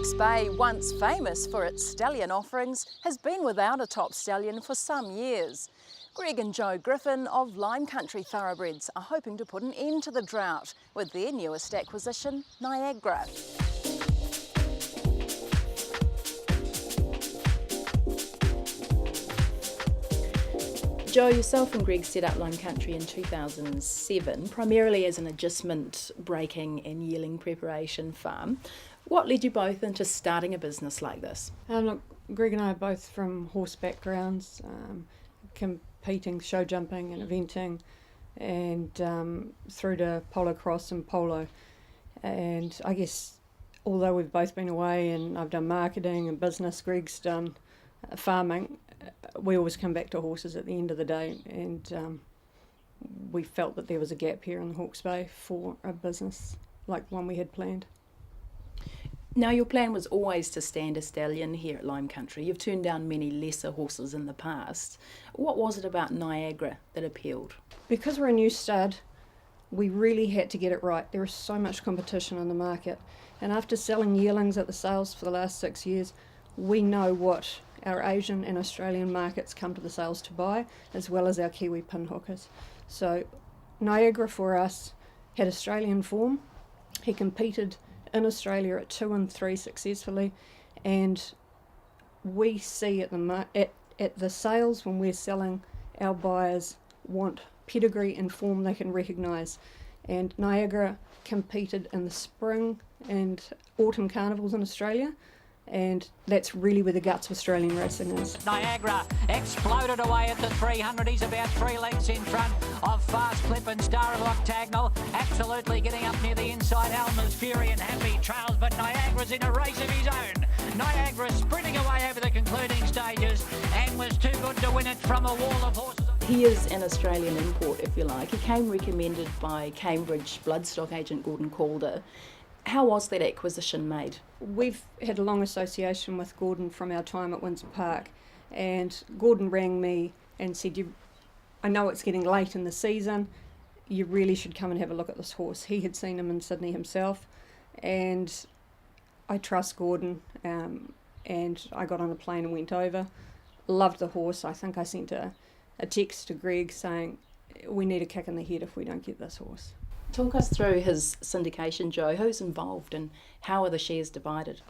Hawke's Bay, once famous for its stallion offerings, has been without a top stallion for some years. Greg and Joe Griffin of Lime Country Thoroughbreds are hoping to put an end to the drought with their newest acquisition, Niagara. Joe, yourself and Greg set up Lime Country in 2007, primarily as an agistment, breaking and yearling preparation farm. What led you both into starting a business like this? Look, Greg and I are both from horse backgrounds, competing, show jumping and eventing, and through to polo cross and polo. And I guess although we've both been away and I've done marketing and business, Greg's done farming, we always come back to horses at the end of the day, and we felt that there was a gap here in the Hawke's Bay for a business like one we had planned. Now, your plan was always to stand a stallion here at Lime Country. You've turned down many lesser horses in the past. What was it about Niagara that appealed? Because we're a new stud, we really had to get it right. There is so much competition in the market, and after selling yearlings at the sales for the last 6 years, we know what our Asian and Australian markets come to the sales to buy, as well as our Kiwi pinhookers. So Niagara for us had Australian form. He competed in Australia at 2 and 3 successfully, and we see at the sales when we're selling, our buyers want pedigree and form they can recognise. And Niagara competed in the spring and autumn carnivals in Australia, and that's really where the guts of Australian racing is. Niagara exploded away at the 300. He's about 3 lengths in front of Fast Clip and Star of Octagonal. Absolutely getting up near the inside. Alma's Fury and Happy Trails, but Niagara's in a race of his own. Niagara sprinting away over the concluding stages and was too good to win it from a wall of horses. He is an Australian import, if you like. He came recommended by Cambridge bloodstock agent Gordon Calder. How was that acquisition made? We've had a long association with Gordon from our time at Windsor Park, and Gordon rang me and said, I know it's getting late in the season, you really should come and have a look at this horse. He had seen him in Sydney himself, and I trust Gordon, and I got on a plane and went over. Loved the horse. I think I sent a text to Greg saying, we need a kick in the head if we don't get this horse. Talk us through his syndication, Joe. Who's involved and how are the shares divided?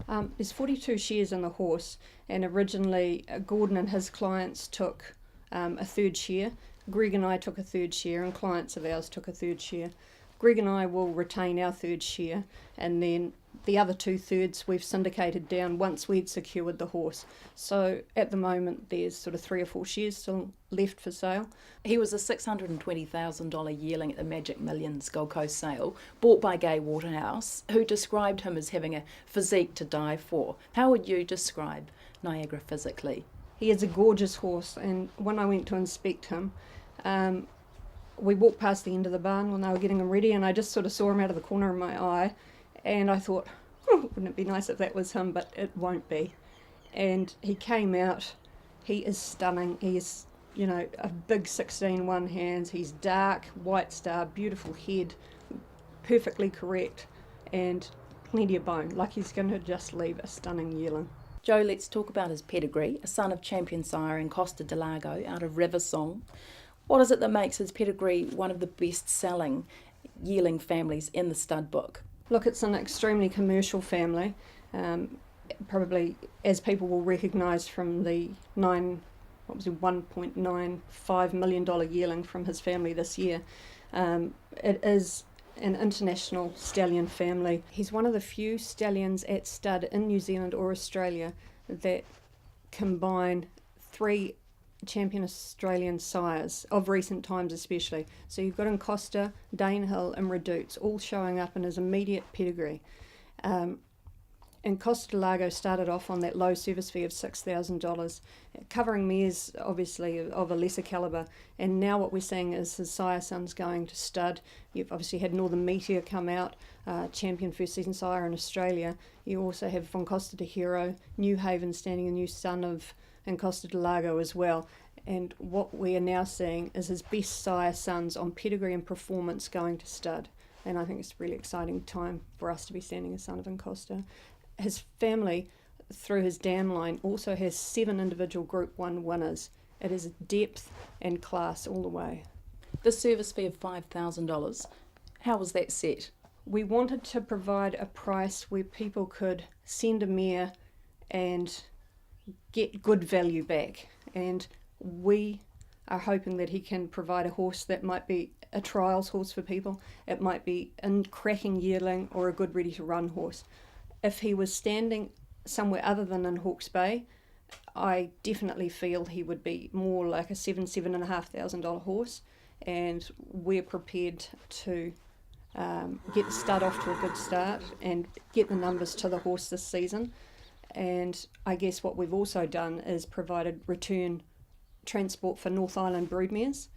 There's 42 shares in the horse, and originally Gordon and his clients took a third share. Greg and I took a third share, and clients of ours took a third share. Greg and I will retain our third share, and then the other 2/3 we've syndicated down once we'd secured the horse. So at the moment there's sort of 3 or 4 shares still left for sale. He was a $620,000 yearling at the Magic Millions Gold Coast sale, bought by Gay Waterhouse, who described him as having a physique to die for. How would you describe Niagara physically? He is a gorgeous horse, and when I went to inspect him, we walked past the end of the barn when they were getting him ready, and I just sort of saw him out of the corner of my eye, and I thought, wouldn't it be nice if that was him, but it won't be. And he came out, he is stunning. He is, a big 16-1 hands. He's dark, white star, beautiful head, perfectly correct, and plenty of bone, like he's going to just leave a stunning yearling. Joe, let's talk about his pedigree. A son of champion sire in Costa del Lago out of Riversong. What is it that makes his pedigree one of the best-selling yearling families in the stud book? Look, it's an extremely commercial family, probably as people will recognise from the $1.95 million yearling from his family this year. It is an international stallion family. He's one of the few stallions at stud in New Zealand or Australia that combine 3 champion Australian sires of recent times especially. So you've got Encosta, Danehill and Redouts all showing up in his immediate pedigree. And Costa del Lago started off on that low service fee of $6,000, covering mares obviously of a lesser calibre, and now what we're seeing is his sire sons going to stud. You've obviously had Northern Meteor come out, champion first season sire in Australia. You also have Von Costa de Hero, New Haven standing a new son of Costa del Lago as well, and what we are now seeing is his best sire sons on pedigree and performance going to stud, and I think it's a really exciting time for us to be standing a son of Encosta. his family, through his dam line, also has 7 individual Group 1 winners. It is depth and class all the way. The service fee of $5,000, how was that set? We wanted to provide a price where people could send a mare and get good value back, and we are hoping that he can provide a horse that might be a trials horse for people. It might be a cracking yearling or a good ready to run horse. If he was standing somewhere other than in Hawke's Bay, I definitely feel he would be more like a $7,500 horse, and we're prepared to get the start off to a good start and get the numbers to the horse this season. And I guess what we've also done is provided return transport for North Island broodmares,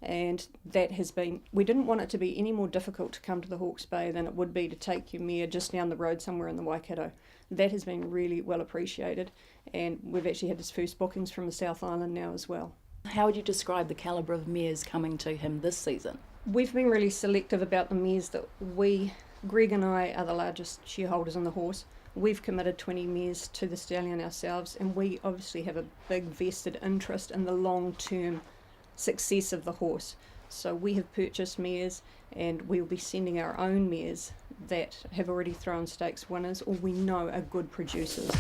and that has been, we didn't want it to be any more difficult to come to the Hawke's Bay than it would be to take your mare just down the road somewhere in the Waikato. That has been really well appreciated, and we've actually had his first bookings from the South Island now as well. How would you describe the calibre of mares coming to him this season? We've been really selective about the mares that Greg and I are the largest shareholders in the horse. We've committed 20 mares to the stallion ourselves, and we obviously have a big vested interest in the long-term success of the horse. So we have purchased mares, and we'll be sending our own mares that have already thrown stakes winners or we know are good producers.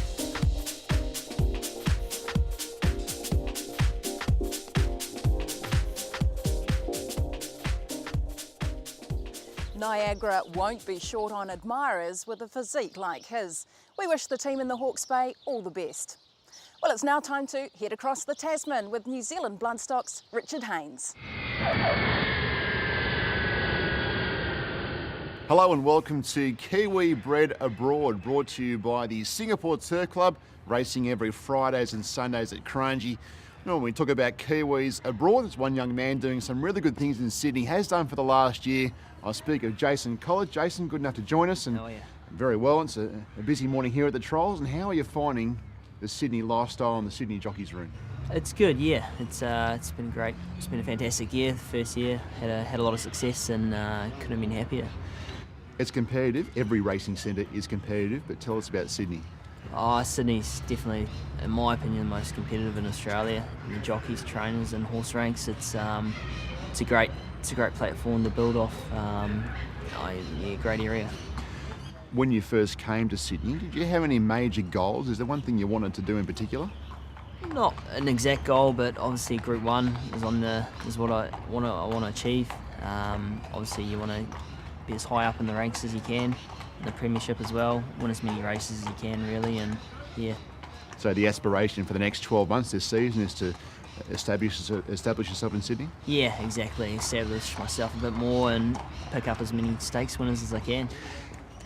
Niagara won't be short on admirers with a physique like his. We wish the team in the Hawke's Bay all the best. Well, it's now time to head across the Tasman with New Zealand Bloodstock's Richard Haynes. Hello and welcome to Kiwi Bred Abroad, brought to you by the Singapore Turf Club, racing every Fridays and Sundays at Cranji. When we talk about Kiwis abroad, there's one young man doing some really good things in Sydney, has done for the last year. I speak of Jason Collett. Jason, good enough to join us. And how are you? Very well. It's a busy morning here at the trials. And how are you finding the Sydney lifestyle and the Sydney jockeys room? It's good, yeah. It's been great. It's been a fantastic year. The first year had a lot of success, and couldn't have been happier. It's competitive. Every racing centre is competitive. But tell us about Sydney. Sydney's definitely, in my opinion, the most competitive in Australia. And the jockeys, trainers, and horse ranks. It's a great platform to build off. Great area. When you first came to Sydney, did you have any major goals? Is there one thing you wanted to do in particular? Not an exact goal, but obviously Group 1 is what I want to achieve. Obviously, you want to be as high up in the ranks as you can, in the premiership as well. Win as many races as you can, really, and yeah. So the aspiration for the next 12 months this season is to establish yourself in Sydney? Yeah, exactly. Establish myself a bit more and pick up as many stakes winners as I can.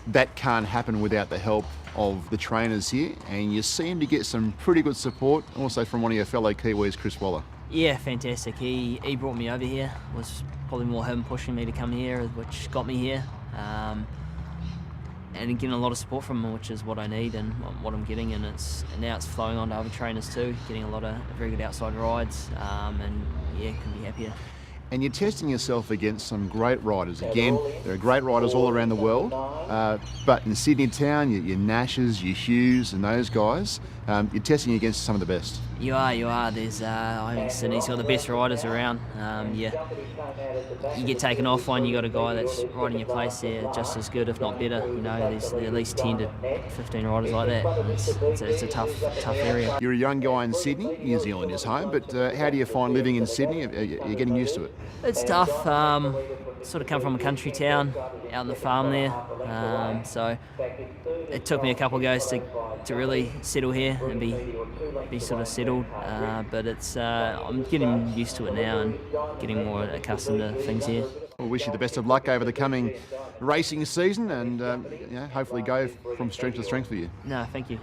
That can't happen without the help of the trainers here, and you seem to get some pretty good support also from one of your fellow Kiwis, Chris Waller. Yeah, fantastic. He brought me over here. It was probably more him pushing me to come here, which got me here. And getting a lot of support from him, which is what I need and what I'm getting, and now it's flowing on to other trainers too, getting a lot of very good outside rides, and yeah, couldn't be happier. And you're testing yourself against some great riders. Again, there are great riders all around the world, but in Sydney town, your Nashes, your Hughes and those guys, you're testing against some of the best. You are. There's, I think Sydney's got the best riders around. You get taken off one, you got a guy that's riding your place there just as good, if not better. There's at least 10 to 15 riders like that. It's a tough area. You're a young guy in Sydney. New Zealand is home, but how do you find living in Sydney? You're getting used to it? It's tough. Sort of come from a country town, out in the farm there. So it took me a couple of goes to really settle here and be sort of settled. But I'm getting used to it now and getting more accustomed to things here. We'll wish you the best of luck over the coming racing season, and hopefully go from strength to strength for you. No, thank you.